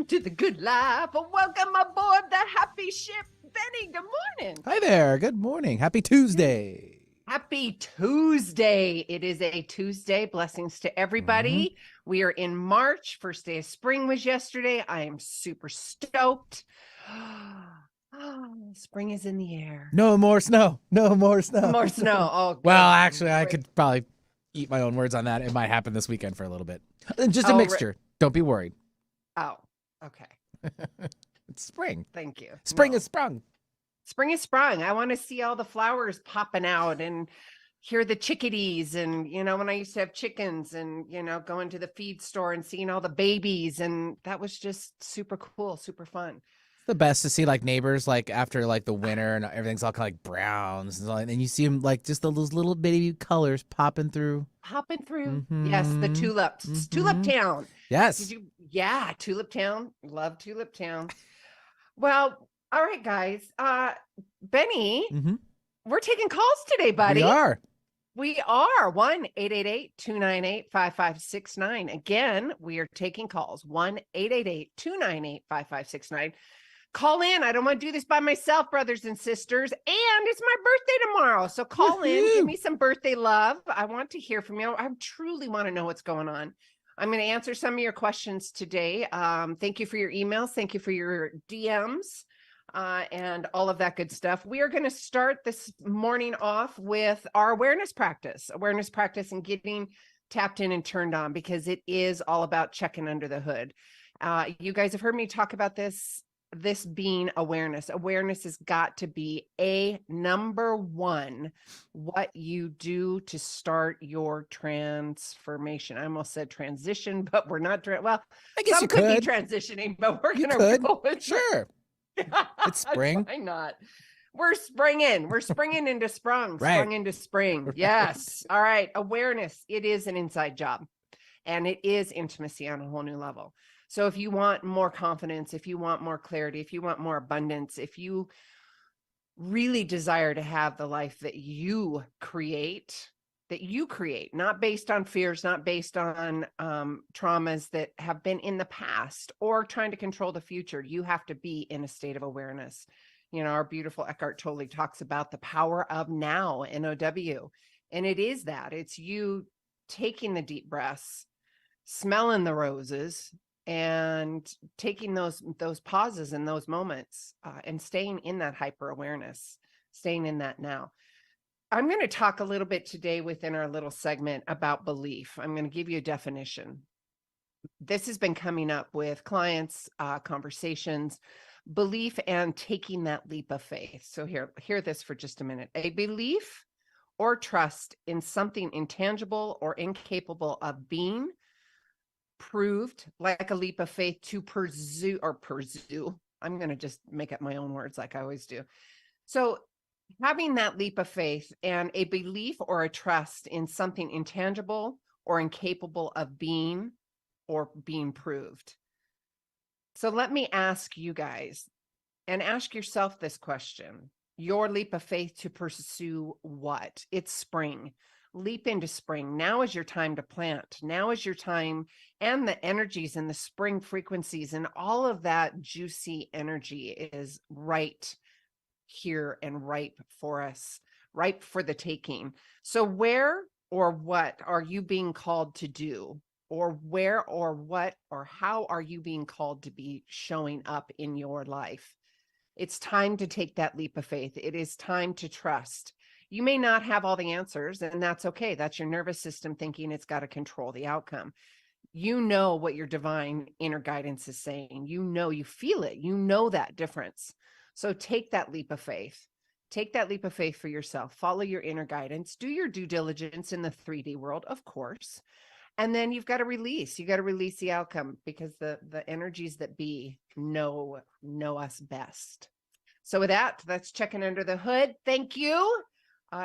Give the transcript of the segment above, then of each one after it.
Welcome to the good life. Welcome aboard the happy ship. Benny, good morning. Hi there. Good morning. Happy Tuesday. Happy Tuesday. It is a Tuesday. Blessings to everybody. We are in March. First day of spring was yesterday. I am super stoked. Spring is in the air. No more snow. No more snow. More snow. Oh, good. Well, actually, I could probably eat my own words on that. It might happen this weekend for a little bit. Just a mixture. Don't be worried. Oh, okay. It's spring. Thank you. Spring is sprung. Spring is sprung. I want to see all the flowers popping out and hear the chickadees. And, when I used to have chickens and, going to the feed store and seeing all the babies. And that was just super cool, super fun. It's the best to see like neighbors like after like the winter and everything's all kind of like browns and you see them like just those little bitty colors popping through. Yes, the tulips. Tulip Town. Yes. Yeah, Tulip Town. Love Tulip Town. Well, all right, guys. Benny, we're taking calls today, buddy. We are 1-888-298-5569. Again, we are taking calls 1-888-298-5569. Call in. I don't want to do this by myself, brothers and sisters. And it's my birthday tomorrow. So call in, give me some birthday love. I want to hear from you. I truly want to know what's going on. I'm going to answer some of your questions today. Thank you for your emails. Thank you for your DMs. And all of that good stuff. We are going to start this morning off with our awareness practice and getting tapped in and turned on, because it is all about checking under the hood. You guys have heard me talk about this being awareness. Awareness has got to be number one, what you do to start your transformation. I almost said transition, but we're not. I guess some could be transitioning, but we're going to go with sure. It's spring. Why not? We're springing. We're springing into sprung. Right. Sprung into spring. Right. Yes. All right. Awareness. It is an inside job, and it is intimacy on a whole new level. So if you want more confidence, if you want more clarity, if you want more abundance, if you really desire to have the life that you create, not based on fears, not based on traumas that have been in the past or trying to control the future, you have to be in a state of awareness. Our beautiful Eckhart Tolle talks about the power of now, NOW. And it is that. It's you taking the deep breaths, smelling the roses, and taking those pauses and those moments and staying in that hyper awareness, staying in that now. I'm going to talk a little bit today within our little segment about belief. I'm going to give you a definition. This has been coming up with clients, conversations, belief, and taking that leap of faith. So hear this for just a minute. A belief or trust in something intangible or incapable of being proved, like a leap of faith to pursue. I'm going to just make up my own words like I always do. So having that leap of faith and a belief or a trust in something intangible or incapable of being or being proved. So let me ask you guys, and ask yourself this question. Your leap of faith to pursue what? It's spring. Leap into spring. Now is your time to plant. Now is your time, and the energies and the spring frequencies and all of that juicy energy is right here and ripe for us, ripe for the taking. So where or what are you being called to do? Or where or what or how are you being called to be showing up in your life? It's time to take that leap of faith. It is time to trust. You may not have all the answers, and that's okay. That's your nervous system thinking it's got to control the outcome. You know what your divine inner guidance is saying. You feel it. You know that difference. So take that leap of faith. Take that leap of faith for yourself. Follow your inner guidance. Do your due diligence in the 3D world, of course. And then you've got to release. You got to release the outcome, because the energies that be know us best. So with that, that's checking under the hood. Thank you.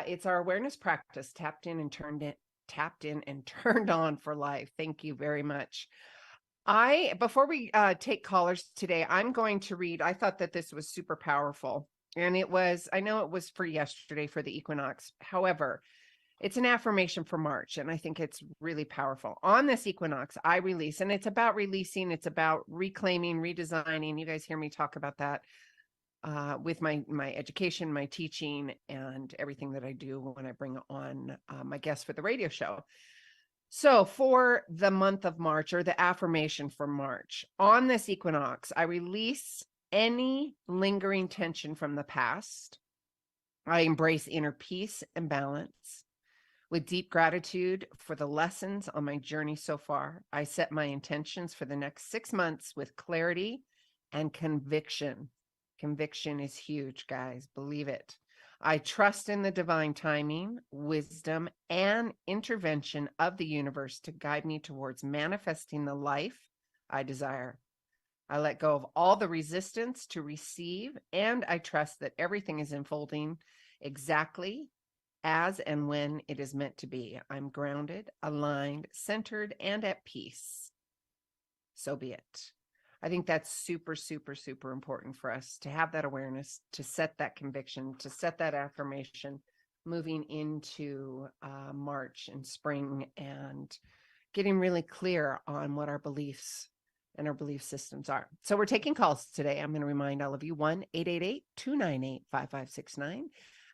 It's our awareness practice, tapped in and turned on for life. Thank you very much. Before we take callers today, I'm going to read. I thought that this was super powerful, and I know it was for yesterday for the equinox. However, It's an affirmation for March, and I think it's really powerful. On this equinox, I release, and it's about releasing, it's about reclaiming, redesigning. You guys hear me talk about that with my education, my teaching, and everything that I do when I bring on my guests for the radio show. So for the month of March, or the affirmation for March, on this equinox, I release any lingering tension from the past. I embrace inner peace and balance. With deep gratitude for the lessons on my journey so far, I set my intentions for the next 6 months with clarity and conviction. Conviction is huge, guys. Believe it. I trust in the divine timing, wisdom, and intervention of the universe to guide me towards manifesting the life I desire. I let go of all the resistance to receive, and I trust that everything is unfolding exactly as and when it is meant to be. I'm grounded, aligned, centered, and at peace. So be it. I think that's super, super, super important for us to have that awareness, to set that conviction, to set that affirmation moving into March and spring, and getting really clear on what our beliefs and our belief systems are. So we're taking calls today. I'm going to remind all of you, 1-888-298-5569.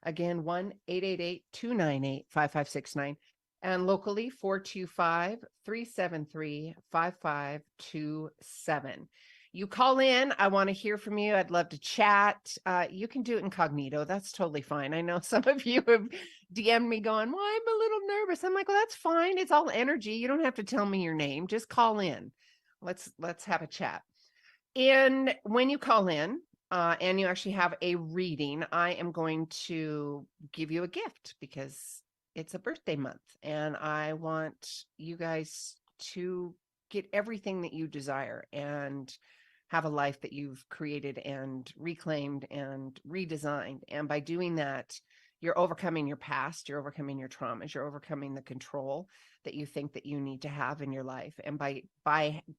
Again, 1-888-298-5569. And locally, 425-373-5527. You call in. I want to hear from you. I'd love to chat. You can do it incognito. That's totally fine. I know some of you have DM'd me going, well, I'm a little nervous. I'm like, well, that's fine. It's all energy. You don't have to tell me your name. Just call in. Let's have a chat. And when you call in, and you actually have a reading, I am going to give you a gift because it's a birthday month, and I want you guys to get everything that you desire and have a life that you've created and reclaimed and redesigned. And by doing that, you're overcoming your past, you're overcoming your traumas, you're overcoming the control that you think that you need to have in your life. And by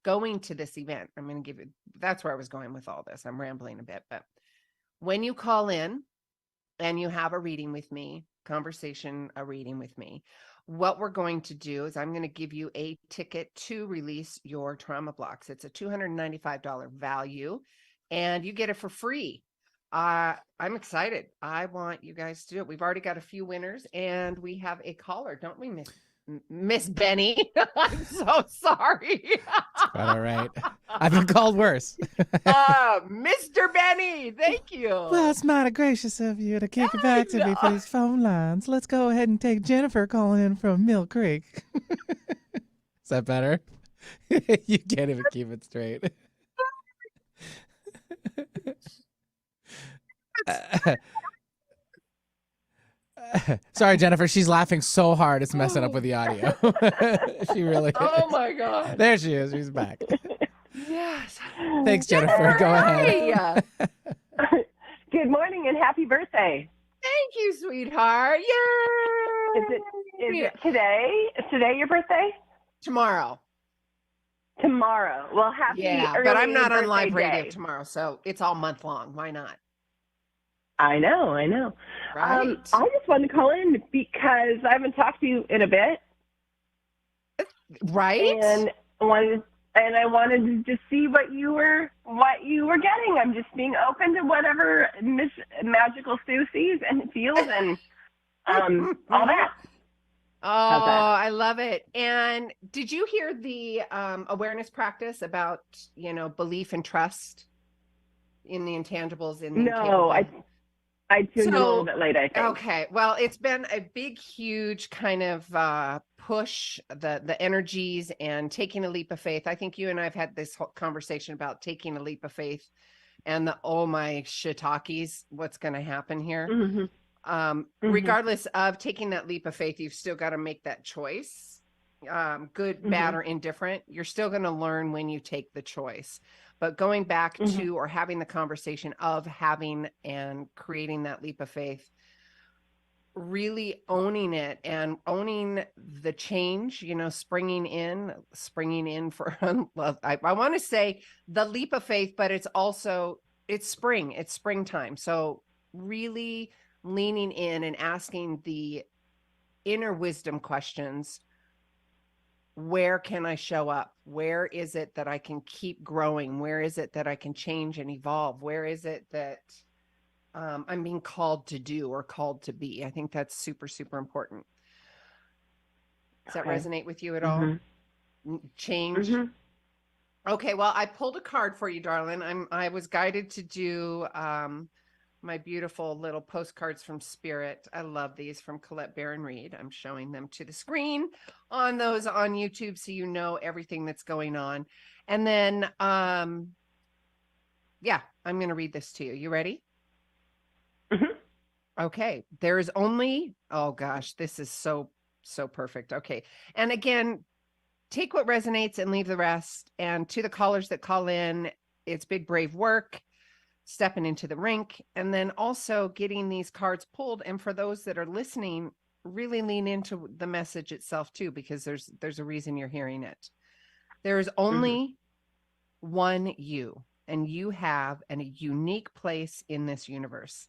going to this event, I'm going to give you, that's where I was going with all this. I'm rambling a bit, but when you call in and you have a reading with me, a reading with me, what we're going to do is I'm going to give you a ticket to release your trauma blocks. It's a $295 value, and you get it for free. I'm excited. I want you guys to do it. We've already got a few winners, and we have a caller, don't we, Miss Benny? I'm so sorry. Quite all right. I've been called worse. Mr. Benny, thank you. Well, it's mighty gracious of you to kick it back to me for these phone lines. Let's go ahead and take Jennifer calling in from Mill Creek. Is that better? You can't even keep it straight. Sorry, Jennifer. She's laughing so hard it's messing up with the audio. She really Oh is. my God. There she is. She's back. Yes. Thanks, Jennifer. Go ahead. Good morning and happy birthday. Thank you, sweetheart. Yay! Is it today? Is today your birthday? Tomorrow. Tomorrow. Well, happy early but I'm not on live birthday radio day. tomorrow, so it's all month long. Why not? I know. Right. I just wanted to call in because I haven't talked to you in a bit. Right. And I wanted to just see what you were getting. I'm just being open to whatever Miss Magical Sue sees and feels and all that. Oh, I love it. And did you hear the awareness practice about, belief and trust in the intangibles? No, I tuned in a little bit late, I think. Okay. Well, it's been a big, huge kind of push, the energies and taking a leap of faith. I think you and I have had this whole conversation about taking a leap of faith and the, oh my shiitakes, what's going to happen here? Mm-hmm. Regardless of taking that leap of faith, you've still got to make that choice. Good, bad, or indifferent. You're still going to learn when you take the choice. But going back to, or having the conversation of having and creating that leap of faith, really owning it and owning the change, springing in for, I want to say the leap of faith, but it's springtime. So really leaning in and asking the inner wisdom questions. Where can I show up? Where is it that I can keep growing? Where is it that I can change and evolve? Where is it that I'm being called to do or called to be? I think that's super, super important. Does that resonate with you at all? Change? Okay, well, I pulled a card for you, darling. I was guided to do my beautiful little postcards from Spirit. I love these from Colette Baron Reed. I'm showing them to the screen on those on YouTube so you know everything that's going on. And then, yeah, I'm going to read this to you. You ready? Okay. There's only, oh gosh, this is so perfect. Okay. And again, take what resonates and leave the rest. And to the callers that call in, it's big, brave work, stepping into the rink, and then also getting these cards pulled. And for those that are listening, really lean into the message itself too, because there's a reason you're hearing it. There is only one you, and you have a unique place in this universe.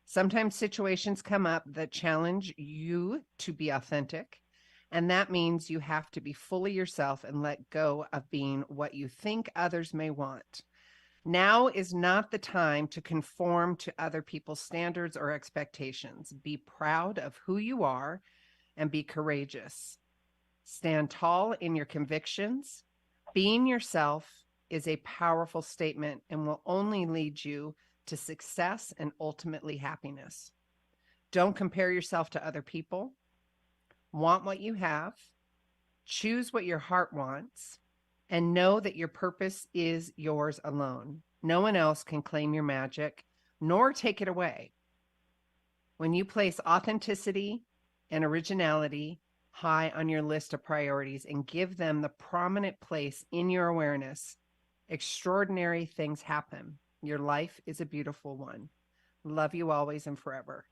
Sometimes situations come up that challenge you to be authentic. And that means you have to be fully yourself and let go of being what you think others may want. Now is not the time to conform to other people's standards or expectations. Be proud of who you are and be courageous. Stand tall in your convictions. Being yourself is a powerful statement and will only lead you to success and ultimately happiness. Don't compare yourself to other people. Want what you have. Choose what your heart wants. And know that your purpose is yours alone. No one else can claim your magic, nor take it away. When you place authenticity and originality high on your list of priorities and give them the prominent place in your awareness, extraordinary things happen. Your life is a beautiful one. Love you always and forever.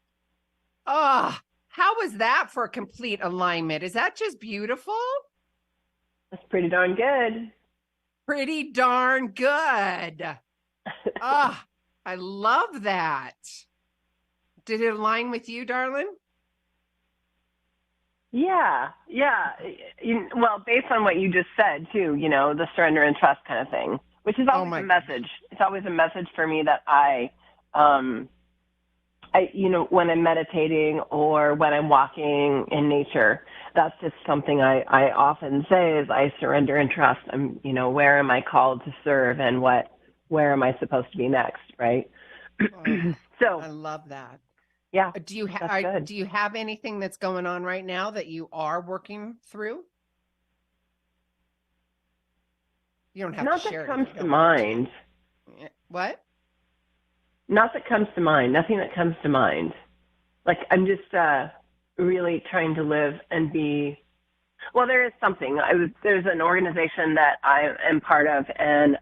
Ah, how was that for a complete alignment? Is that just beautiful? That's pretty darn good. Pretty darn good. Ah, I love that. Did it align with you, darling? Yeah. Well, based on what you just said, too, the surrender and trust kind of thing, which is always a message. It's always a message for me that I, when I'm meditating or when I'm walking in nature, that's just something I often say is I surrender and trust. Where am I called to serve and where am I supposed to be next? Right. So I love that. Yeah. Do you have anything that's going on right now that you are working through? You don't have to share it. Not that comes to mind. What? Not that comes to mind. Nothing that comes to mind. Like I'm just really trying to live and be. Well, there is something. There's an organization that I am part of, and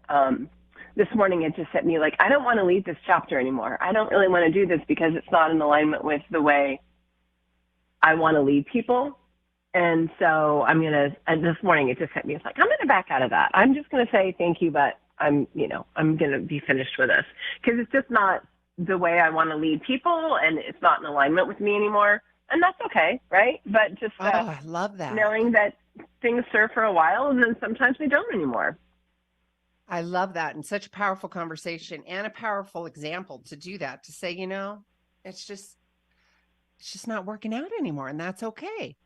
this morning it just hit me like I don't want to lead this chapter anymore. I don't really want to do this because it's not in alignment with the way I want to lead people. And so and this morning it just hit me. It's like, I'm going to back out of that. I'm just going to say thank you, but I'm going to be finished with this because it's just not the way I want to lead people and it's not in alignment with me anymore. And that's okay. Right. But just I love that. Knowing that things serve for a while and then sometimes they don't anymore. I love that. And such a powerful conversation and a powerful example to do that, to say, it's just not working out anymore. And that's okay.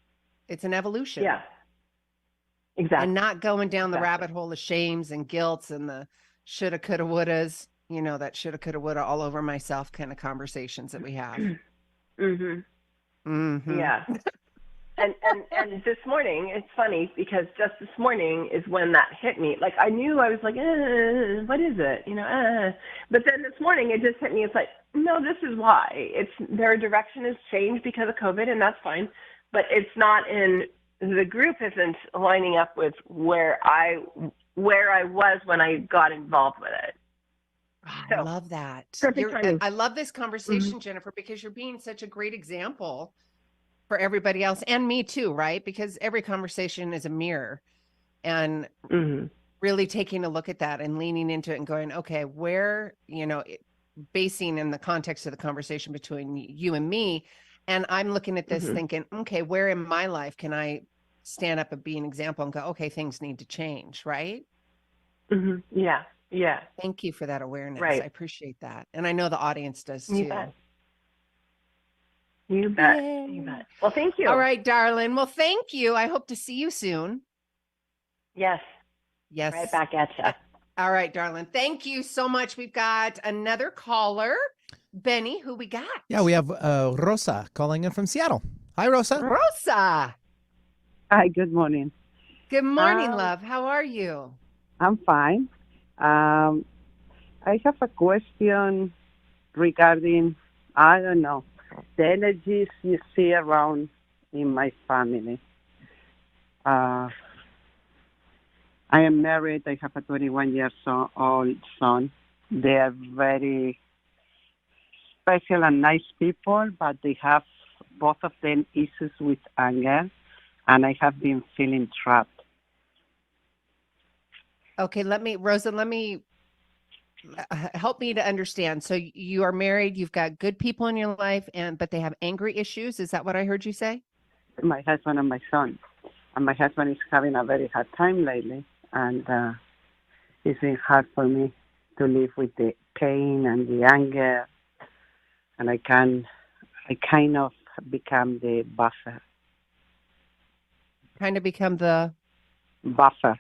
It's an evolution. Yeah. Exactly. And not going down the rabbit hole of shames and guilts and the shoulda, coulda, wouldas, that shoulda, coulda, woulda all over myself kind of conversations that we have. Yeah. And this morning, it's funny because just this morning is when that hit me. Like I knew I was like, what is it? But then this morning it just hit me. It's like, no, this is why. Their direction has changed because of COVID, and that's fine. But it's not the group isn't lining up with where I was when I got involved with it. I love that. I love this conversation, Jennifer, because you're being such a great example for everybody else and me too, right? Because every conversation is a mirror, and really taking a look at that and leaning into it and going, okay, where, basing in the context of the conversation between you and me, And I'm looking at this Mhm. thinking, okay, where in my life can I stand up and be an example and go, okay, things need to change, right? Mhm. Yeah. Yeah. Thank you for that awareness. I Right. appreciate that. And I know the audience does You too. bet. You bet. You Yay. bet. Well, thank All you. right, darling. Well, thank you. I hope to see you soon. Yes. Yes. Right back at you. All right, darling. Thank you so much. We've got another caller. Benny, who we got? Yeah, we have Rosa calling in from Seattle. Hi, Rosa. Rosa. Hi, good morning. Good morning, Um, love. How are you? I'm fine. I have a question regarding, I don't know, the energies you see around in my family. I am married. I have a 21 years old son. They are very special and nice people, but they have both of them issues with anger, and I have been feeling trapped. Okay, Rosa, help me to understand. So you are married, you've got good people in your life, but they have angry issues. Is that what I heard you say? My husband and my son. And my husband is having a very hard time lately, and it's been hard for me to live with the pain and the anger, and I kind of become the Kind of become the buffer,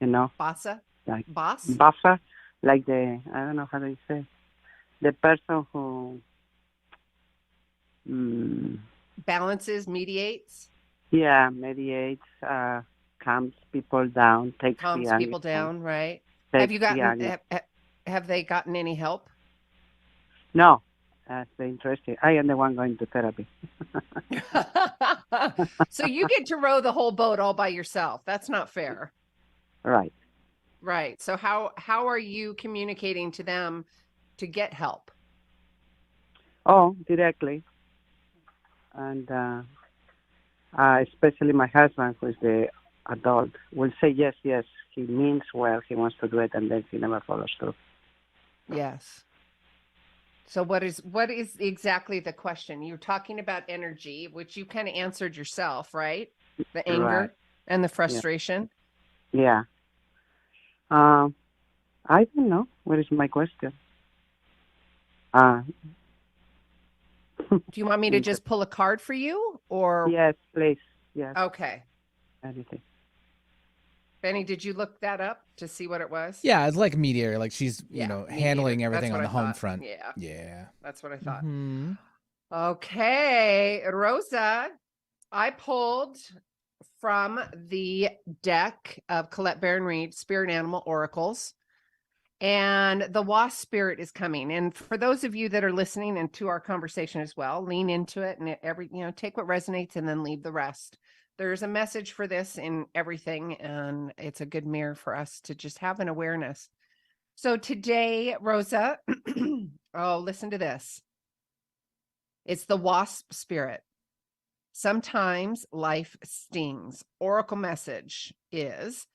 you know, bossa? like Boss? buffer, like I don't know how do you say, the person who, Balances, mediates, mediates, calms people down, takes the calms anger, people down, right? Have takes you the gotten anger. have they gotten any help? No, that's interesting. I am the one going to therapy. So you get to row the whole boat all by yourself. That's not fair. Right. Right. So how are you communicating to them to get help? Oh, directly. And especially my husband, who is the adult, will say yes, yes. He means well. He wants to do it, and then he never follows through. Yes. So what is exactly the question? You're talking about energy, which you kind of answered yourself, right? The anger Right. and the Yeah. frustration. Yeah. I don't know. What is my question? Do you want me to just pull a card for you or? Yes, please. Yes. Okay. Anything. Benny, did you look that up to see what it was? Yeah, it's like mediator. Like she's, Yeah, handling mediator. everything That's on what the I home thought. front. Yeah, Yeah. that's what I thought. Mhm. Okay, Rosa, I pulled from the deck of Colette Baron Reed, Spirit Animal Oracles, and the wasp spirit is coming. And for those of you that are listening and to our conversation as well, lean into it and take what resonates and then leave the rest. There's a message for this in everything, and it's a good mirror for us to just have an awareness. So today, Rosa, oh, listen to this. It's the wasp spirit. Sometimes life stings. Oracle message is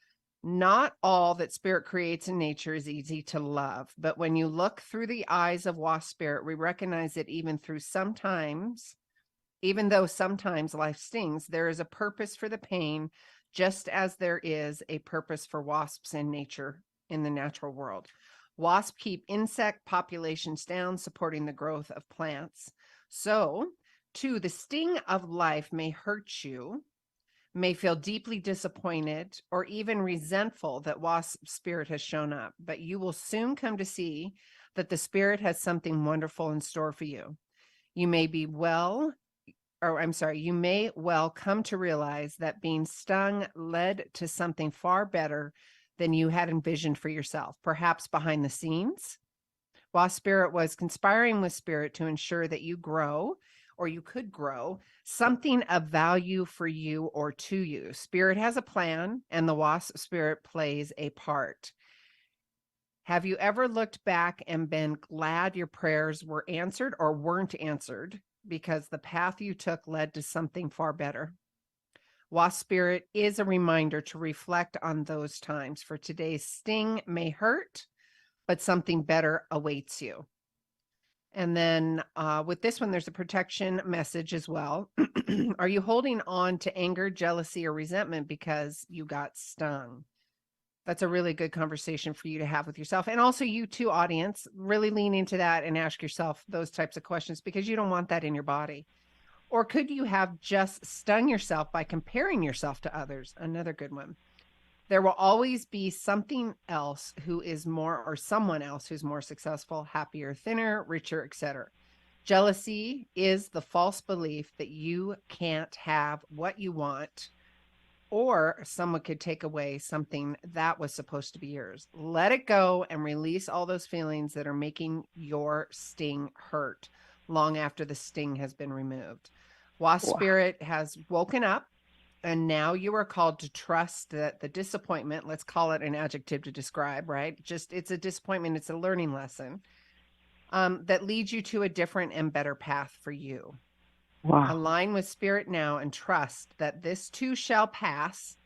not all that spirit creates in nature is easy to love, but when you look through the eyes of wasp spirit, we recognize that even though sometimes life stings, there is a purpose for the pain, just as there is a purpose for wasps in nature, in the natural world. Wasps keep insect populations down, supporting the growth of plants. So, too, the sting of life may hurt you, may feel deeply disappointed, or even resentful that wasp spirit has shown up, but you will soon come to see that the spirit has something wonderful in store for you. You may well come to realize that being stung led to something far better than you had envisioned for yourself, perhaps behind the scenes. While spirit was conspiring with spirit to ensure that you grow, or you could grow, something of value for you or to you. Spirit has a plan, and the wasp spirit plays a part. Have you ever looked back and been glad your prayers were answered or weren't answered because the path you took led to something far better? Wasp spirit is a reminder to reflect on those times, for today's sting may hurt, but something better awaits you. And then with this one, there's a protection message as well. Are you holding on to anger, jealousy, or resentment because you got stung? That's a really good conversation for you to have with yourself. And also you too, audience, really lean into that and ask yourself those types of questions because you don't want that in your body. Or could you have just stung yourself by comparing yourself to others? Another good one. There will always be something else who is more, or someone else who's more successful, happier, thinner, richer, etc. Jealousy is the false belief that you can't have what you want, or someone could take away something that was supposed to be yours. Let it go and release all those feelings that are making your sting hurt long after the sting has been removed. Wasp spirit has woken up. And now you are called to trust that the disappointment, let's call it an adjective to describe, right? Just it's a disappointment. It's a learning lesson that leads you to a different and better path for you. Wow. Align with spirit now and trust that this too shall pass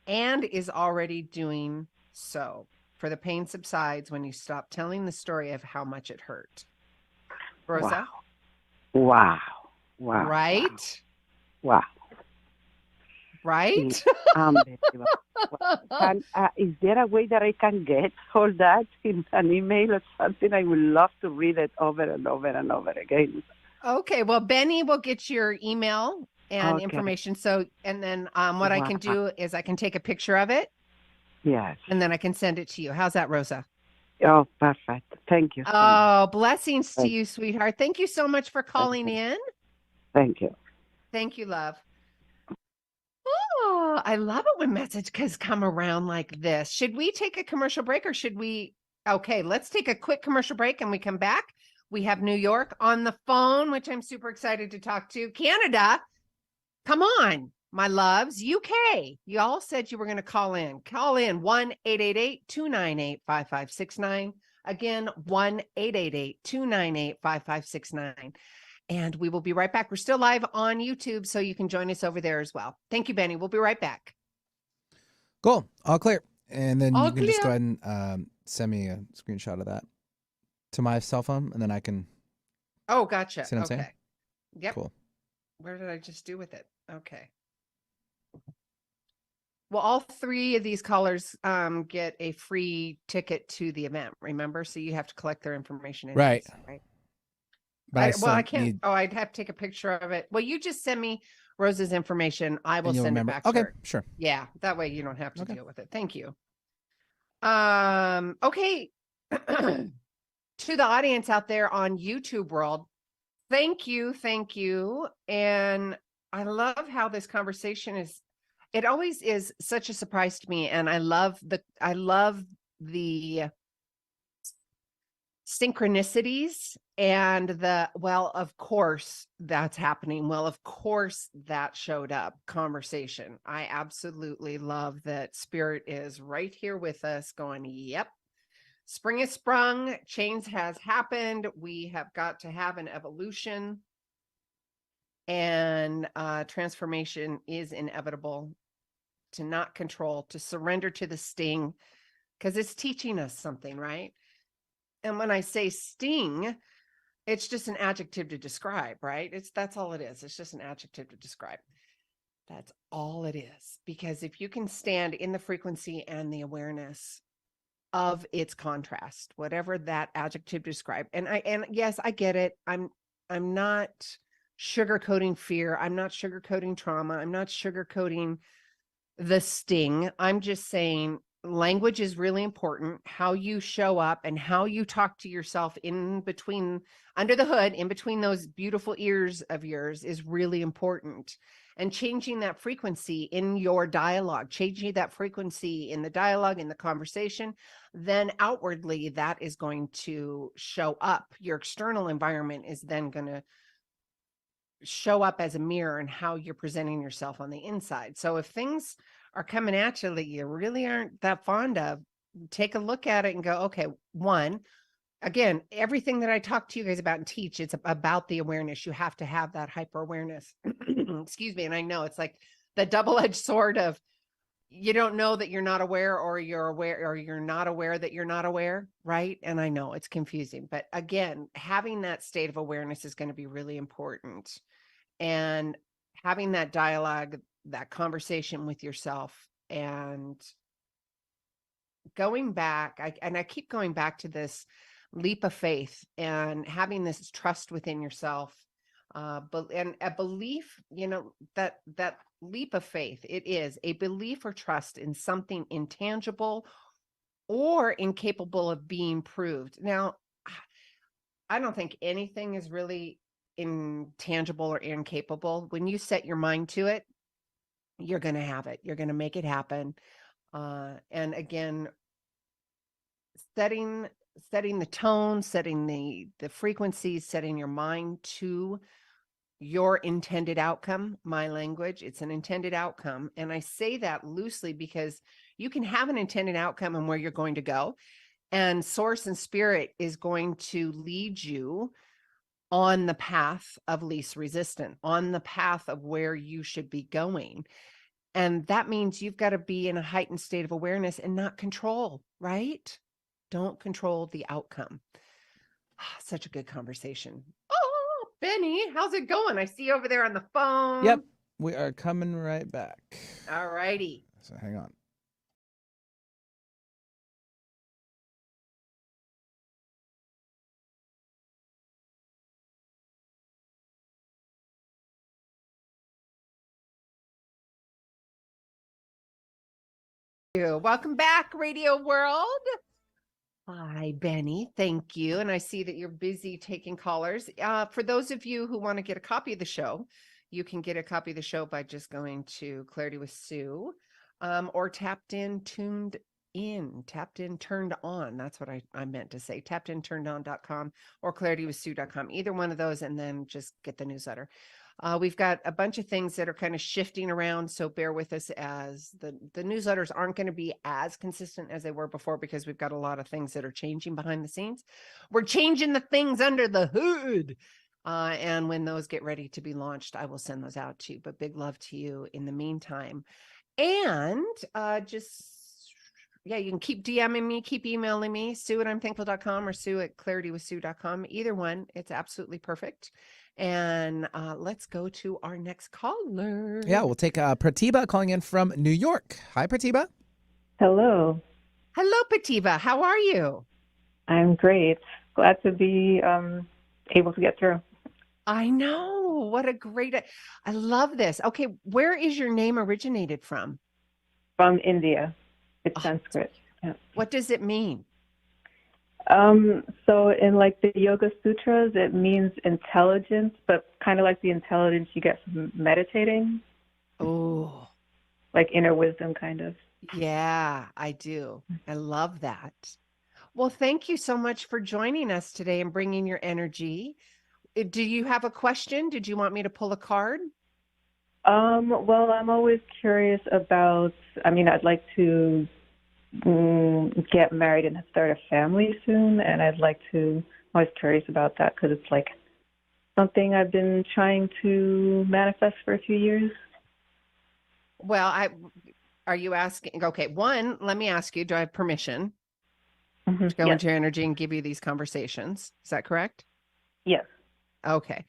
and is already doing so. For the pain subsides when you stop telling the story of how much it hurt. Rosa? Wow. Wow. Right? Wow. Right? Unbelievable. Is there a way that I can get all that in an email or something? I would love to read it over and over and over again. Okay. Well, Benny will get your email and Okay. information. So, and then what I can do is I can take a picture of it. Yes. And then I can send it to you. How's that, Rosa? Oh, perfect. Thank you. Oh, blessings to you, sweetheart. Thank you so much for calling in. Thank you. Thank you, love. Oh, I love it when messages come around like this. Should we take a commercial break or should we? Okay, let's take a quick commercial break and we come back. We have New York on the phone, which I'm super excited to talk to. Canada, come on, my loves. UK, you all said you were going to call in. Call in 1-888-298-5569. Again, 1-888-298-5569. And we will be right back. We're still live on YouTube, so you can join us over there as well. Thank you, Benny. We'll be right back. Cool. All clear. And then All you can just go clear. ahead and send me a screenshot of that to my cell phone, and then I can. Oh, gotcha. See what I'm saying? Okay. Yep. Cool. Where did I just do with it? Okay. Well, all three of these callers get a free ticket to the event, remember? So you have to collect their information. Right. Right. But I can't. Oh, I'd have to take a picture of it. Well, you just send me Rosa's information. I will send it back to Okay, her. sure. Yeah, that way you don't have to deal with it. Thank you. Okay. To the audience out there on YouTube world, thank you. And I love how this conversation is. It always is such a surprise to me, and I love the synchronicities and of course that's happening. Well, of course that showed up conversation. I absolutely love that spirit is right here with us going, yep, spring has sprung, change has happened. We have got to have an evolution and transformation is inevitable. To not control, to surrender to the sting, because it's teaching us something, right? And when I say sting, it's just an adjective to describe, right? That's all it is. It's just an adjective to describe. That's all it is. Because if you can stand in the frequency and the awareness of its contrast, whatever that adjective describe, and yes, I get it. I'm not sugarcoating fear. I'm not sugarcoating trauma. I'm not sugarcoating the sting. I'm just saying language is really important. How you show up and how you talk to yourself in between, under the hood, in between those beautiful ears of yours is really important. And changing that frequency in your dialogue, changing that frequency in the dialogue, in the conversation, then outwardly that is going to show up. Your external environment is then going to show up as a mirror in how you're presenting yourself on the inside. So if things are coming at you that you really aren't that fond of, take a look at it and go, okay, one, again, everything that I talk to you guys about and teach, it's about the awareness. You have to have that hyper awareness. Excuse me. And I know it's like the double-edged sword of you don't know that you're not aware, or you're aware, or you're not aware that you're not aware, right? And I know it's confusing, but again, having that state of awareness is going to be really important. And having that dialogue, that conversation with yourself, and going back, I keep going back to this leap of faith and having this trust within yourself, but and a belief, that leap of faith, it is a belief or trust in something intangible or incapable of being proved. Now, I don't think anything is really intangible or incapable. When you set your mind to it, you're going to have it. You're going to make it happen. And again, setting the tone, setting the frequencies, setting your mind to your intended outcome. My language, it's an intended outcome. And I say that loosely because you can have an intended outcome and where you're going to go. And source and spirit is going to lead you on the path of least resistance, on the path of where you should be going. And that means you've got to be in a heightened state of awareness and not control, right? Don't control the outcome. Such a good conversation. Oh, Benny, how's it going? I see you over there on the phone. Yep, we are coming right back. All righty. So hang on. Welcome back, Radio World. Hi, Benny. Thank you. And I see that you're busy taking callers. For those of you who want to get a copy of the show, you can get a copy of the show by just going to Clarity with Sue, or Tapped In, Turned On. That's what I meant to say. tappedinturnedon.com or claritywithsue.com. Either one of those, and then just get the newsletter. We've got a bunch of things that are kind of shifting around, so bear with us, as the newsletters aren't going to be as consistent as they were before, because we've got a lot of things that are changing behind the scenes. We're changing the things under the hood. And when those get ready to be launched, I will send those out to you. But big love to you in the meantime. And you can keep DMing me, keep emailing me, Sue@I'mThankful.com or Sue@ClarityWithSue.com. Either one, it's absolutely perfect. And let's go to our next caller. Yeah, we'll take Pratibha calling in from New York. Hi, Pratibha. Hello. Hello, Pratibha. How are you? I'm great. Glad to be able to get through. I know. What a great... I love this. Okay, where is your name originated from? From India. It's Sanskrit. Yeah. What does it mean? So in like the Yoga Sutras, it means intelligence, but kind of like the intelligence you get from meditating. Oh. Like inner wisdom, kind of. Yeah, I do. I love that. Well, thank you so much for joining us today and bringing your energy. Do you have a question? Did you want me to pull a card? Well, I'm always curious about, I'd like to get married and start a family soon, and I'm always curious about that because it's like something I've been trying to manifest for a few years. Well, are you asking? Okay, one, let me ask you, do I have permission to go into your energy and give you these conversations? Is that correct? Yes. Okay.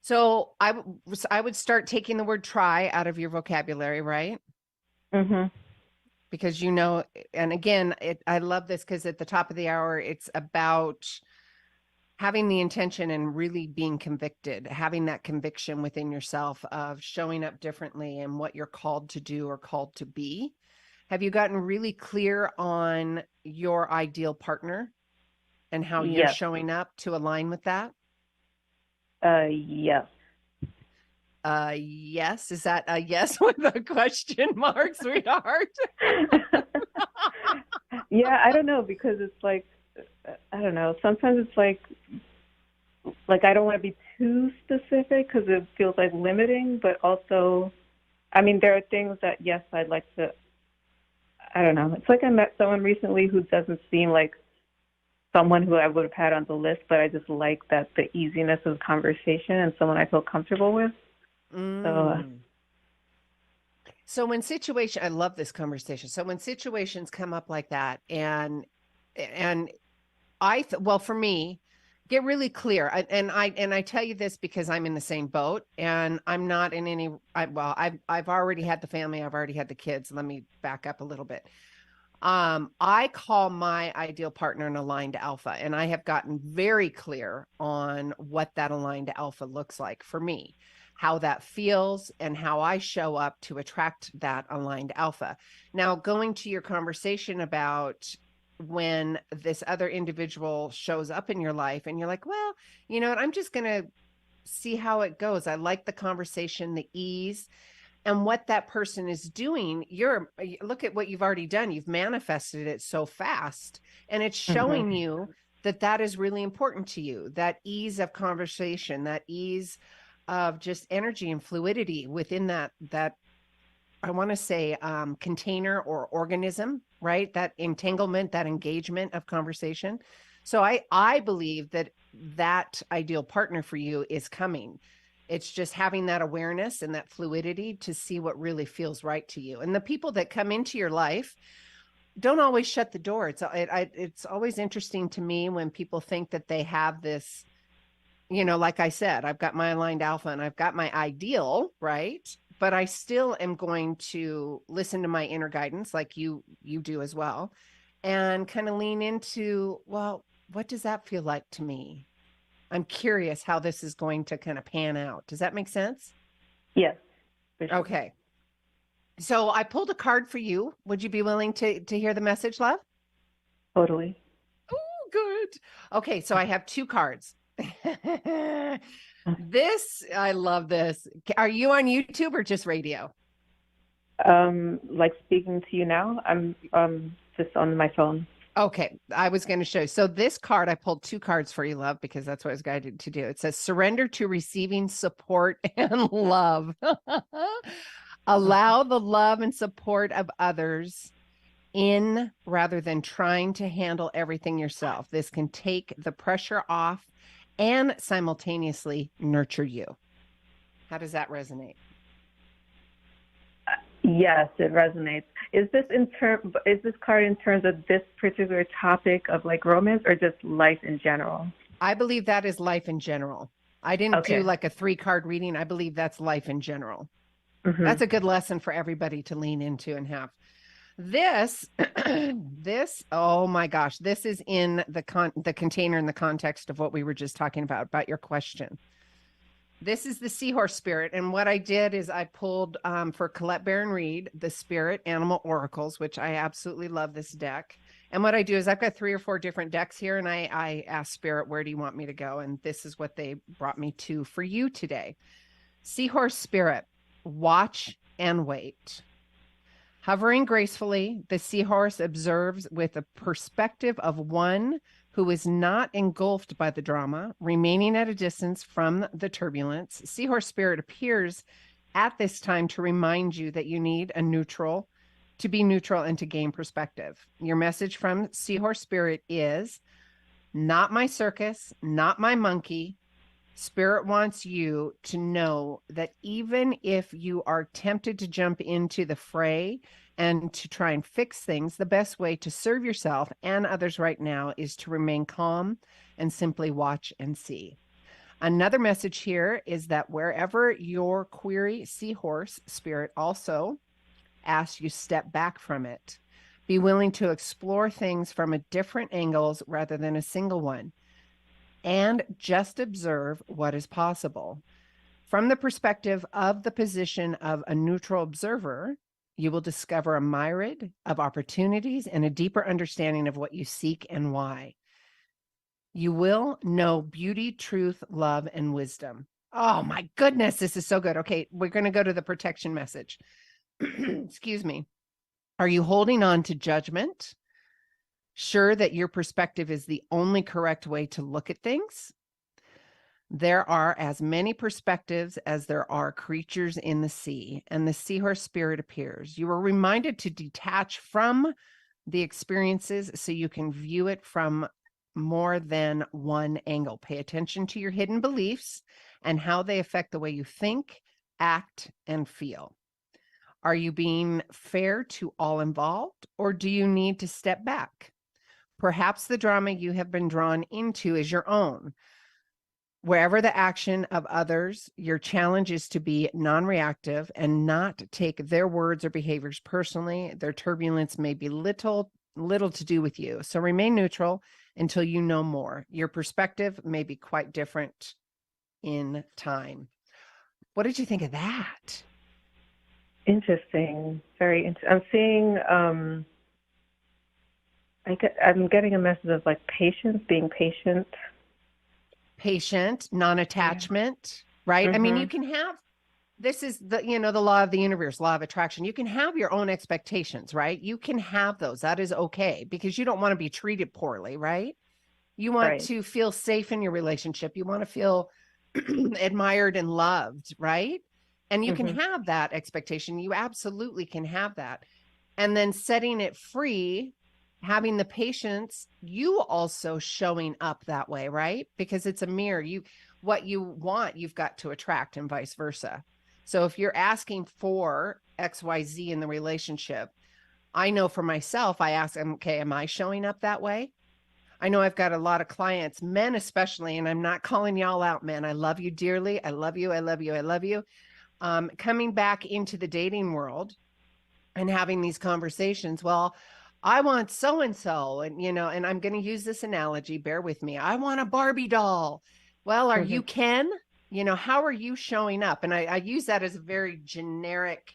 So I would start taking the word try out of your vocabulary, right? Mm-hmm. Because and again, I love this because at the top of the hour, it's about having the intention and really being convicted, having that conviction within yourself of showing up differently and what you're called to do or called to be. Have you gotten really clear on your ideal partner and how you're showing up to align with that? Yes. Yes. Is that a yes with a question mark, sweetheart? Yeah, I don't know, because it's like, I don't know. Sometimes it's like I don't want to be too specific because it feels like limiting, but also, there are things that, yes, I'd like to, I don't know. It's like I met someone recently who doesn't seem like someone who I would have had on the list, but I just like that the easiness of conversation and someone I feel comfortable with. So, So when I love this conversation. So when situations come up like that, and well, for me, get really clear. And I tell you this because I'm in the same boat, and I'm not in any. I've already had the family. I've already had the kids. Let me back up a little bit. I call my ideal partner an aligned alpha, and I have gotten very clear on what that aligned alpha looks like for me, how that feels, and how I show up to attract that aligned alpha. Now, going to your conversation about when this other individual shows up in your life, and you're like, well, you know what, I'm just going to see how it goes. I like the conversation, the ease and what that person is doing. Look at what you've already done. You've manifested it so fast, and it's showing you that that is really important to you. That ease of conversation, that ease of just energy and fluidity within that I want to say container or organism, right? That entanglement, that engagement of conversation. So I believe that ideal partner for you is coming. It's just having that awareness and that fluidity to see what really feels right to you. And the people that come into your life don't always shut the door. It's always interesting to me when people think that they have this, like I said, I've got my aligned alpha and I've got my ideal, right? But I still am going to listen to my inner guidance like you do as well, and kind of lean into, well, what does that feel like to me? I'm curious how this is going to kind of pan out. Does that make sense? Yes. For sure. Okay. So I pulled a card for you. Would you be willing to hear the message, love? Totally. Oh, good. Okay, so I have two cards. I love this. Are you on YouTube or just radio? Like speaking to you now, I'm just on my phone. Okay, I was going to show you. So this card, I pulled two cards for you, love, because that's what I was guided to do. It says surrender to receiving support and love. Allow the love and support of others in rather than trying to handle everything yourself. This can take the pressure off and simultaneously nurture you. How does that resonate? Yes, it resonates. Is this card in terms of this particular topic of like romance, or just life in general? I believe that is life in general. I didn't do like a 3-card reading. I believe that's life in general. That's a good lesson for everybody to lean into and have. This, oh my gosh, this is in the container in the context of what we were just talking about your question. This is the seahorse spirit. And what I did is I pulled for Colette Baron Reed, the Spirit Animal Oracles, which I absolutely love this deck. And what I do is I've got 3 or 4 different decks here, and I asked Spirit, where do you want me to go? And this is what they brought me to for you today. Seahorse Spirit, watch and wait. Hovering gracefully, the seahorse observes with a perspective of one who is not engulfed by the drama, remaining at a distance from the turbulence. Seahorse spirit appears at this time to remind you that you need to be neutral and to gain perspective. Your message from Seahorse spirit is, not my circus, not my monkey. Spirit wants you to know that even if you are tempted to jump into the fray and to try and fix things, the best way to serve yourself and others right now is to remain calm and simply watch and see. Another message here is that wherever your query seahorse spirit also asks you step back from it. Be willing to explore things from a different angles rather than a single one. And just observe what is possible. From the perspective of the position of a neutral observer, you will discover a myriad of opportunities and a deeper understanding of what you seek and why. You will know beauty, truth, love, and wisdom. Oh my goodness, this is so good. Okay, we're going to go to the protection message. Excuse me. Are you holding on to judgment? Sure that your perspective is the only correct way to look at things? There are as many perspectives as there are creatures in the sea, and the seahorse spirit appears. You are reminded to detach from the experiences so you can view it from more than one angle. Pay attention to your hidden beliefs and how they affect the way you think, act, and feel. Are you being fair to all involved, or do you need to step back? Perhaps the drama you have been drawn into is your own. Wherever the action of others, your challenge is to be non-reactive and not take their words or behaviors personally. Their turbulence may be little to do with you. So remain neutral until you know more. Your perspective may be quite different in time. What did you think of that? Interesting. Very interesting. I'm seeing, I'm getting a message of like patience, being patient. Patient, non-attachment, right? I mean, you can have, this is the, the law of the universe, law of attraction. You can have your own expectations, right? You can have those. That is okay, because you don't want to be treated poorly, right? You want to feel safe in your relationship. You want to feel admired and loved, right? And you can have that expectation. You absolutely can have that. And then setting it free, having the patience, you also showing up that way, right? Because it's a mirror. What you want, you've got to attract, and vice versa. So if you're asking for XYZ in the relationship, I know for myself, I ask, okay, am I showing up that way? I know I've got a lot of clients, men especially, and I'm not calling y'all out, men. I love you dearly. I love you. I love you. I love you. Coming back into the dating world and having these conversations. Well, I want so-and-so, and I'm going to use this analogy. Bear with me. I want a Barbie doll. Well, are you Ken? How are you showing up? And I use that as a very generic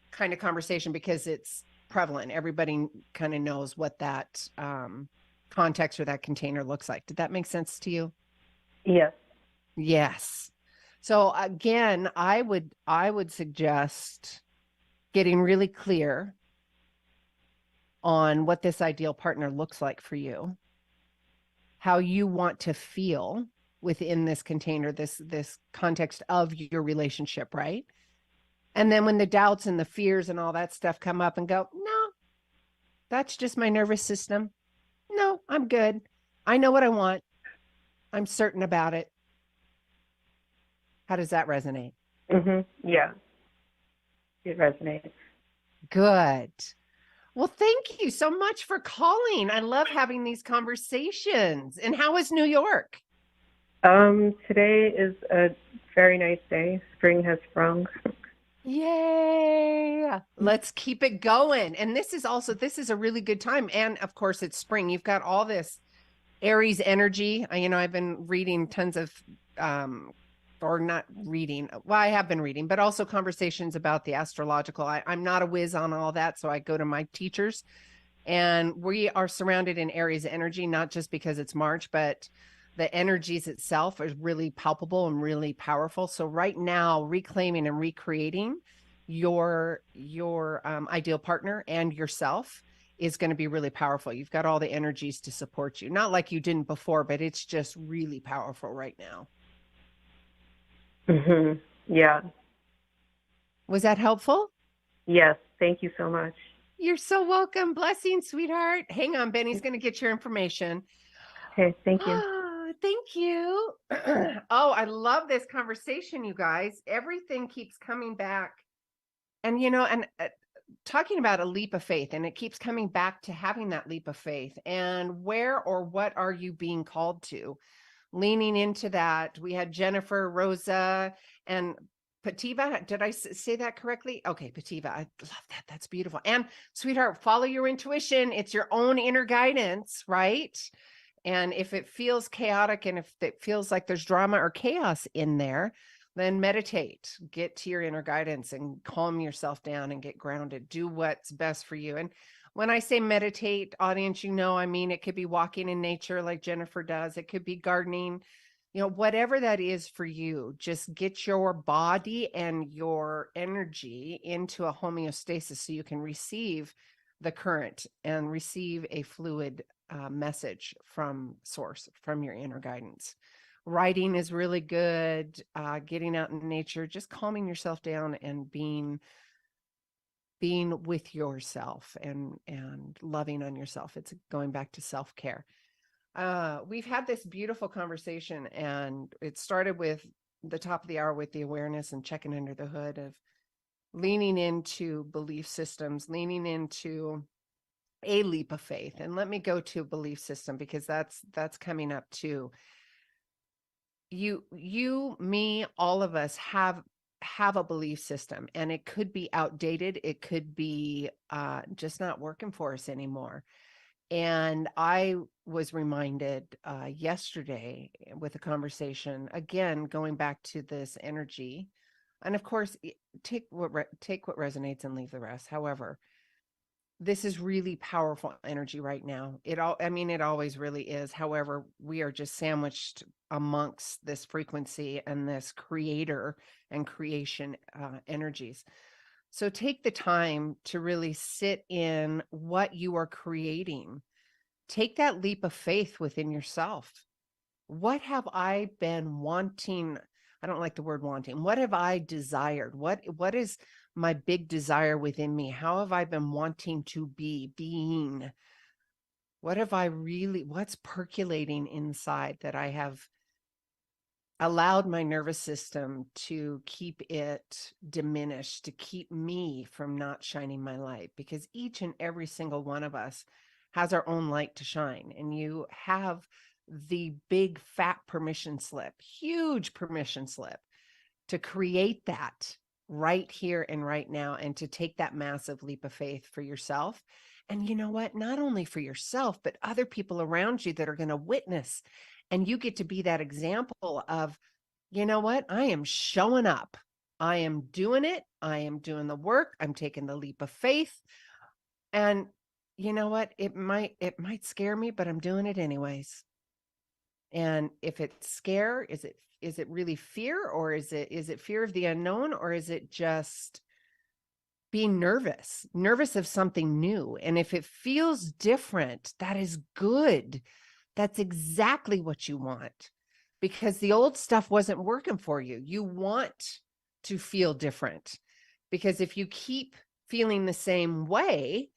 kind of conversation because it's prevalent. Everybody kind of knows what that context or that container looks like. Did that make sense to you? Yes. Yes. So again, I would suggest getting really clear on what this ideal partner looks like for you, how you want to feel within this container, this context of your relationship, right? And then when the doubts and the fears and all that stuff come up, and go, no, that's just my nervous system. No, I'm good. I know what I want. I'm certain about it. How does that resonate? Yeah, it resonates. Good. Well, thank you so much for calling. I love having these conversations. And how is New York? Today is a very nice day. Spring has sprung. Yay. Let's keep it going. And this is a really good time. And of course, it's spring. You've got all this Aries energy. I've been reading tons of, or not reading. Well, I have been reading, but also conversations about the astrological. I'm not a whiz on all that. So I go to my teachers, and we are surrounded in Aries energy, not just because it's March, but the energies itself is really palpable and really powerful. So right now, reclaiming and recreating your ideal partner and yourself is going to be really powerful. You've got all the energies to support you. Not like you didn't before, but it's just really powerful right now. Yeah. Was that helpful? Yes. Thank you so much. You're so welcome. Blessings, sweetheart. Hang on, Benny's going to get your information. Okay. Thank you. Oh, thank you. Oh, I love this conversation, you guys. Everything keeps coming back. And, talking about a leap of faith, and it keeps coming back to having that leap of faith. And where or what are you being called to? Leaning into that. We had Jennifer, Rosa, and Pativa. Did I say that correctly? Okay, Pativa. I love that. That's beautiful. And sweetheart, follow your intuition. It's your own inner guidance, right? And if it feels chaotic and if it feels like there's drama or chaos in there, then meditate, get to your inner guidance and calm yourself down and get grounded. Do what's best for you. And when I say meditate, audience, I mean, it could be walking in nature like Jennifer does. It could be gardening, whatever that is for you. Just get your body and your energy into a homeostasis so you can receive the current and receive a fluid message from source, from your inner guidance. Writing is really good. Getting out in nature, just calming yourself down and being with yourself and loving on yourself. It's going back to self-care. We've had this beautiful conversation, and it started with the top of the hour with the awareness and checking under the hood of leaning into belief systems, leaning into a leap of faith. And let me go to belief system, because that's coming up too. You, me, all of us have a belief system, and it could be outdated. It could be just not working for us anymore. And I was reminded yesterday with a conversation, again, going back to this energy. And of course, take what resonates and leave the rest. However, this is really powerful energy right now. It always really is. However, we are just sandwiched amongst this frequency and this creator and creation energies. So take the time to really sit in what you are creating. Take that leap of faith within yourself. What have I been wanting? I don't like the word wanting. What have I desired? What is my big desire within me? How have I been wanting to being? What's percolating inside that I have allowed my nervous system to keep it diminished, to keep me from not shining my light? Because each and every single one of us has our own light to shine. And you have the big fat permission slip, huge permission slip, to create that right here and right now, and to take that massive leap of faith for yourself. And you know what? Not only for yourself, but other people around you that are going to witness. And you get to be that example of, you know what? I am showing up. I am doing it. I am doing the work. I'm taking the leap of faith. And you know what? It might scare me, but I'm doing it anyways. And if it's scare, is it really fear, or is it fear of the unknown, or is it just being nervous of something new? And if it feels different, that is good. That's exactly what you want, because the old stuff wasn't working for you. You want to feel different, because if you keep feeling the same way,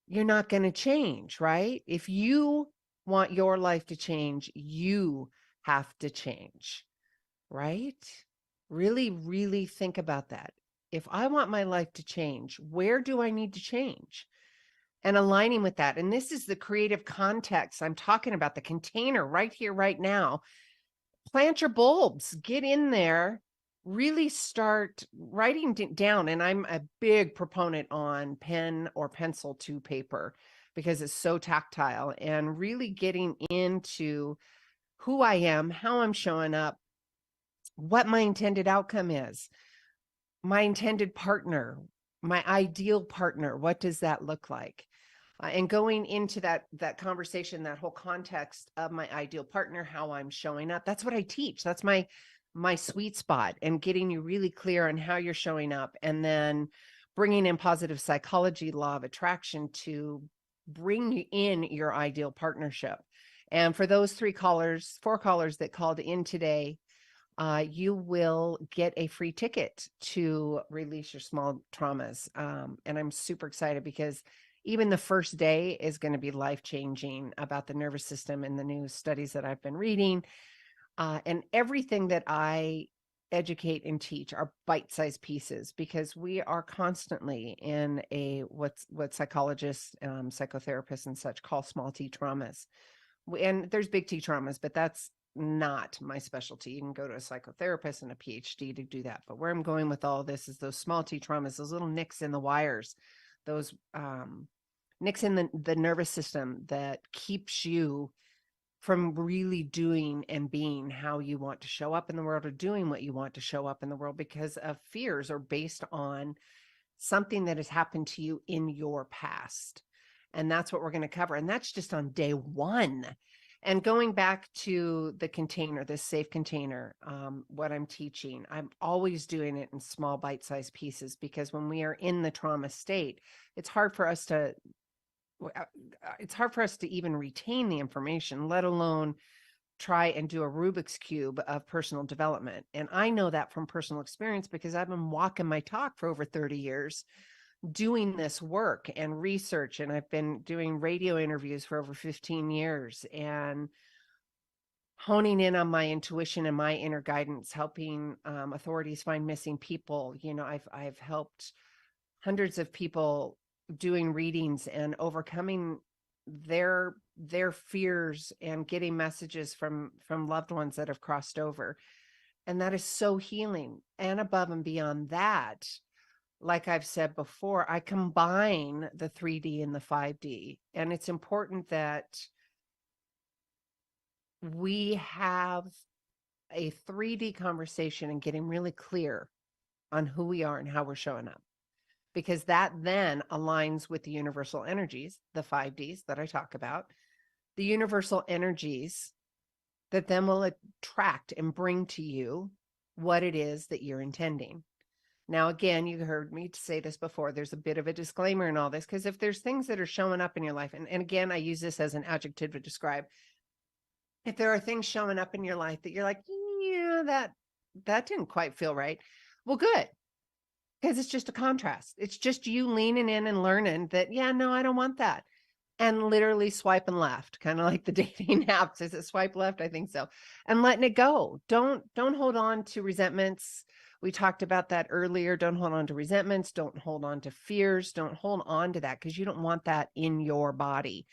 you're not going to change, right? If you want your life to change, you have to change, right? Really, really think about that. If I want my life to change, where do I need to change? And aligning with that. And this is the creative context. I'm talking about the container right here, right now. Plant your bulbs, get in there, really start writing down. And I'm a big proponent on pen or pencil to paper, because it's so tactile, and really getting into who I am, how I'm showing up, what my intended outcome is, my intended partner, my ideal partner. What does that look like? And going into that conversation, that whole context of my ideal partner, how I'm showing up. That's what I teach. That's my sweet spot, and getting you really clear on how you're showing up, and then bringing in positive psychology, law of attraction, to bring you in your ideal partnership. And for those four callers that called in today, you will get a free ticket to release your small traumas. And I'm super excited, because even the first day is going to be life-changing about the nervous system and the new studies that I've been reading. And everything that I educate and teach are bite-sized pieces, because we are constantly in what psychologists, psychotherapists and such call small T traumas. And there's big T traumas, but that's not my specialty. You can go to a psychotherapist and a PhD to do that. But where I'm going with all this is those small T traumas, those little nicks in the wires, those nicks in the nervous system that keeps you from really doing and being how you want to show up in the world, or doing what you want to show up in the world, because of fears are based on something that has happened to you in your past. And that's what we're going to cover. And that's just on day one. And going back to the container, this safe container, what I'm teaching, I'm always doing it in small bite-sized pieces, because when we are in the trauma state, it's hard for us to even retain the information, let alone try and do a Rubik's Cube of personal development. And I know that from personal experience, because I've been walking my talk for over 30 years, doing this work and research. And I've been doing radio interviews for over 15 years. And honing in on my intuition and my inner guidance, helping authorities find missing people. I've helped hundreds of people doing readings and overcoming their fears and getting messages from loved ones that have crossed over. And that is so healing. And above and beyond that, like I've said before, I combine the 3D and the 5D. And it's important that we have a 3D conversation and getting really clear on who we are and how we're showing up, because that then aligns with the universal energies, the 5Ds that I talk about, the universal energies that then will attract and bring to you what it is that you're intending. Now, again, you heard me say this before, there's a bit of a disclaimer in all this, because if there's things that are showing up in your life, and again, I use this as an adjective to describe, if there are things showing up in your life that you're like, yeah, that didn't quite feel right. Well, good. Because it's just a contrast. It's just you leaning in and learning that, yeah, no, I don't want that. And literally swiping left, kind of like the dating apps. Is it swipe left? I think so. And letting it go. Don't hold on to resentments. We talked about that earlier. Don't hold on to resentments. Don't hold on to fears. Don't hold on to that, because you don't want that in your body,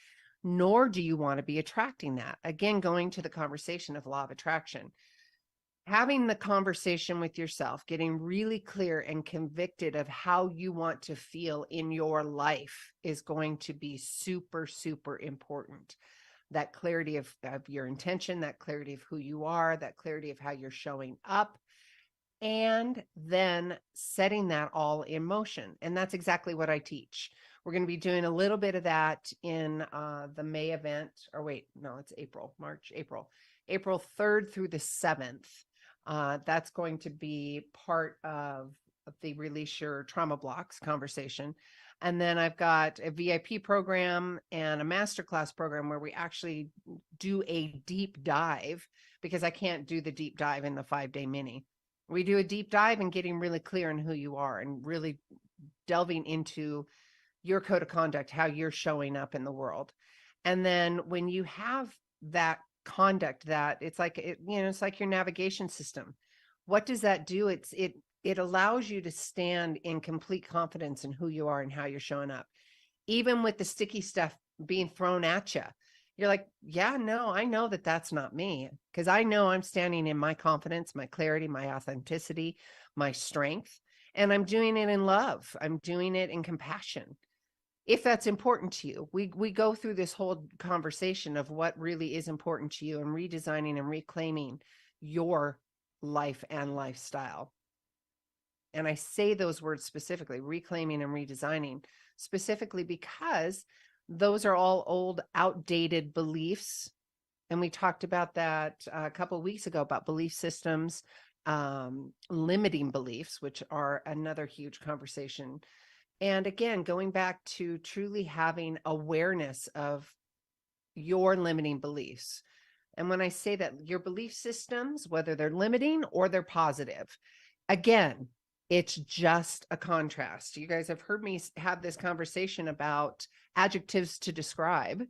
nor do you want to be attracting that. Again, going to the conversation of law of attraction, having the conversation with yourself, getting really clear and convicted of how you want to feel in your life is going to be super, super important. That clarity of your intention, that clarity of who you are, that clarity of how you're showing up, and then setting that all in motion. And that's exactly what I teach. We're going to be doing a little bit of that in the May event, or wait, no, it's April 3rd through the 7th. That's going to be part of the Release Your Trauma Blocks conversation. And then I've got a VIP program and a masterclass program where we actually do a deep dive, because I can't do the deep dive in the 5-day mini. We do a deep dive and getting really clear on who you are and really delving into your code of conduct, how you're showing up in the world. And then when you have that conduct, that it's like it's like your navigation system. What does that do? It allows you to stand in complete confidence in who you are and how you're showing up, even with the sticky stuff being thrown at you. You're like, yeah, no, I know that that's not me, because I know I'm standing in my confidence, my clarity, my authenticity, my strength, and I'm doing it in love. I'm doing it in compassion. If that's important to you, we go through this whole conversation of what really is important to you and redesigning and reclaiming your life and lifestyle. And I say those words specifically, reclaiming and redesigning, specifically because those are all old, outdated beliefs. And we talked about that a couple of weeks ago about belief systems, limiting beliefs, which are another huge conversation. And again, going back to truly having awareness of your limiting beliefs. And when I say that, your belief systems, whether they're limiting or they're positive, again, it's just a contrast. You guys have heard me have this conversation about adjectives to describe.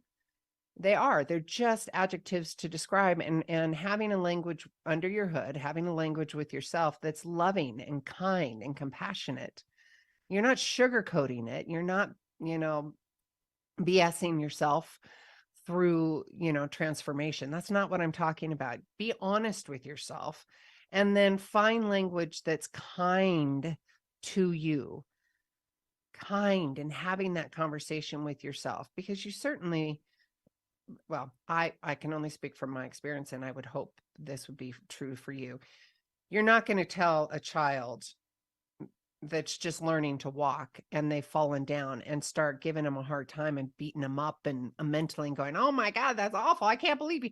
They're just adjectives to describe, and having a language under your hood, having a language with yourself that's loving and kind and compassionate. You're not sugarcoating it. You're not, BSing yourself through, transformation. That's not what I'm talking about. Be honest with yourself, and then find language that's kind to you, kind, and having that conversation with yourself, because you certainly, well, I can only speak from my experience, and I would hope this would be true for you. You're not going to tell a child that's just learning to walk and they've fallen down and start giving them a hard time and beating them up and mentally going, oh my God, that's awful, I can't believe you.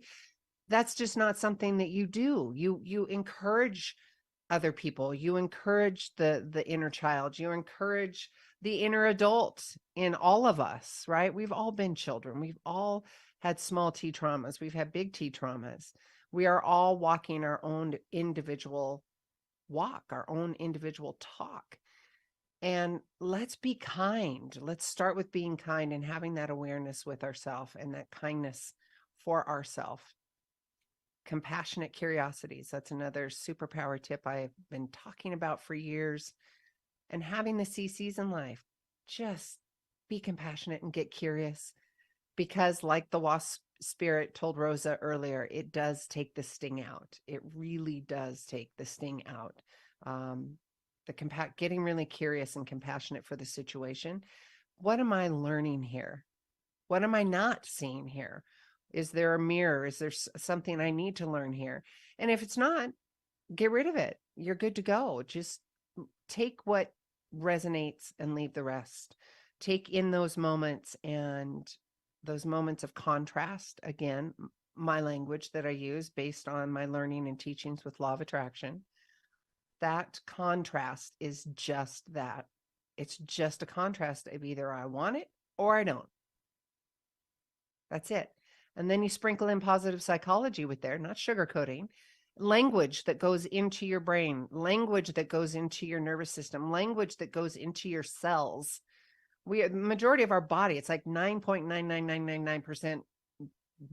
That's just not something that you do. You encourage other people. You encourage the inner child. You encourage the inner adult in all of us, right? We've all been children. We've all had small T traumas. We've had big T traumas. We are all walking our own individual walk, our own individual talk. And let's be kind. Let's start with being kind and having that awareness with ourselves and that kindness for ourselves. Compassionate curiosities. That's another superpower tip I've been talking about for years. And having the CCs in life, just be compassionate and get curious. Because, like the wasp spirit told Rosa earlier, it does take the sting out. It really does take the sting out. Getting really curious and compassionate for the situation. What am I learning here? What am I not seeing here? Is there a mirror? Is there something I need to learn here? And if it's not, get rid of it. You're good to go. Just take what resonates and leave the rest. Take in those moments, and those moments of contrast. Again, my language that I use based on my learning and teachings with law of attraction. That contrast is just that. It's just a contrast of either I want it or I don't. That's it. And then you sprinkle in positive psychology with there, not sugarcoating. Language that goes into your brain, language that goes into your nervous system, language that goes into your cells. The majority of our body, it's like 9.99999%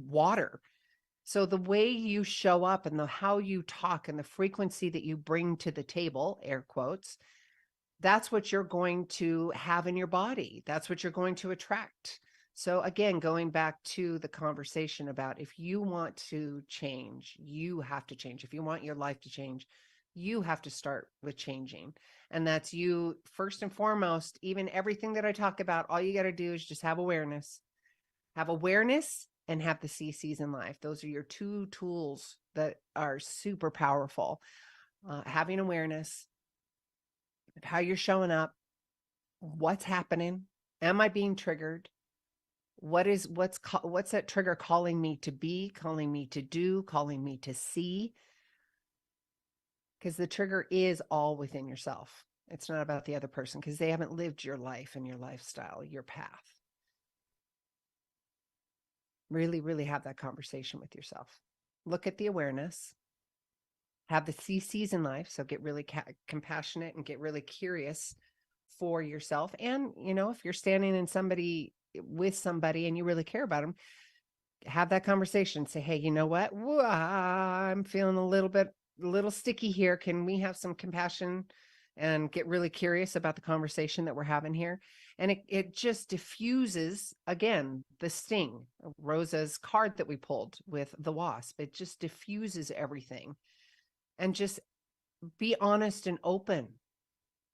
water. So the way you show up and how you talk and the frequency that you bring to the table, air quotes, that's what you're going to have in your body. That's what you're going to attract. So again, going back to the conversation about, if you want to change, you have to change. If you want your life to change, you have to start with changing. And that's you first and foremost. Even everything that I talk about, all you got to do is just have awareness. Have awareness and have the CCs in life. Those are your two tools that are super powerful. Having awareness of how you're showing up, what's happening, am I being triggered? What's that trigger calling me to be, calling me to do, calling me to see? Because the trigger is all within yourself. It's not about the other person, because they haven't lived your life and your lifestyle, your path. Really, really have that conversation with yourself. Look at the awareness. Have the CCs in life. So get really compassionate and get really curious for yourself. And, if you're standing with somebody and you really care about them, have that conversation. Say, hey, you know what? I'm feeling a little sticky here. Can we have some compassion and get really curious about the conversation that we're having here? And it just diffuses, again, the sting. Rosa's card that we pulled with the wasp, it just diffuses everything. And just be honest and open.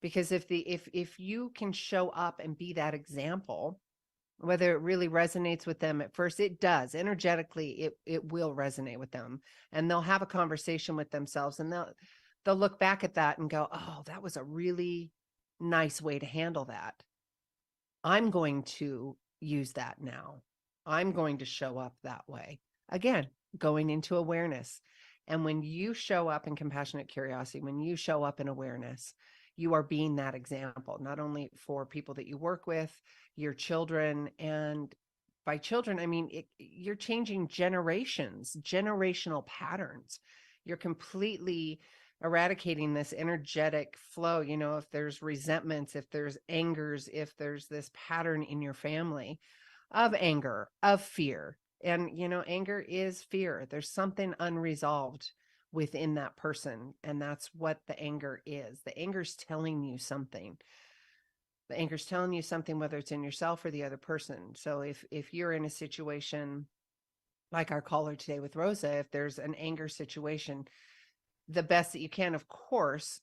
Because if you can show up and be that example, whether it really resonates with them at first, it does. Energetically, it will resonate with them. And they'll have a conversation with themselves, and they'll look back at that and go, oh, that was a really nice way to handle that. I'm going to use that now. I'm going to show up that way. Again, going into awareness. And when you show up in compassionate curiosity, when you show up in awareness, you are being that example, not only for people that you work with, your children. And by children, I mean, you're changing generational patterns. You're completely eradicating this energetic flow. If there's resentments, if there's angers, if there's this pattern in your family of anger, of fear. And, anger is fear. There's something unresolved within that person. And that's what the anger is. The anger's telling you something. The anger's telling you something, whether it's in yourself or the other person. So if you're in a situation like our caller today with Rosa, if there's an anger situation, the best that you can, of course,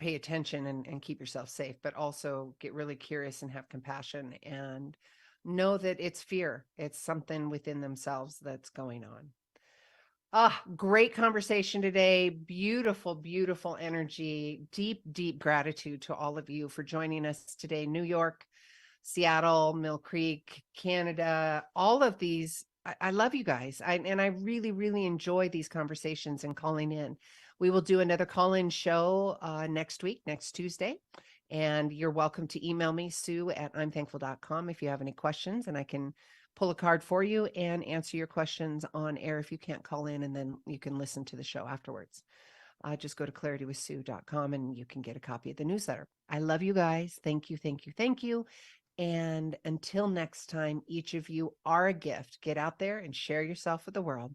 pay attention and keep yourself safe, but also get really curious and have compassion and know that it's fear. It's something within themselves that's going on. Great conversation today. Beautiful, beautiful energy. Deep, deep gratitude to all of you for joining us today. New York, Seattle, Mill Creek, Canada, all of these. I love you guys. And I really, really enjoy these conversations and calling in. We will do another call-in show next week, next Tuesday. And you're welcome to email me, sue@imthankful.com, if you have any questions, and I can pull a card for you and answer your questions on air if you can't call in, and then you can listen to the show afterwards. Just go to claritywithsue.com and you can get a copy of the newsletter. I love you guys. Thank you, thank you, thank you. And until next time, each of you are a gift. Get out there and share yourself with the world.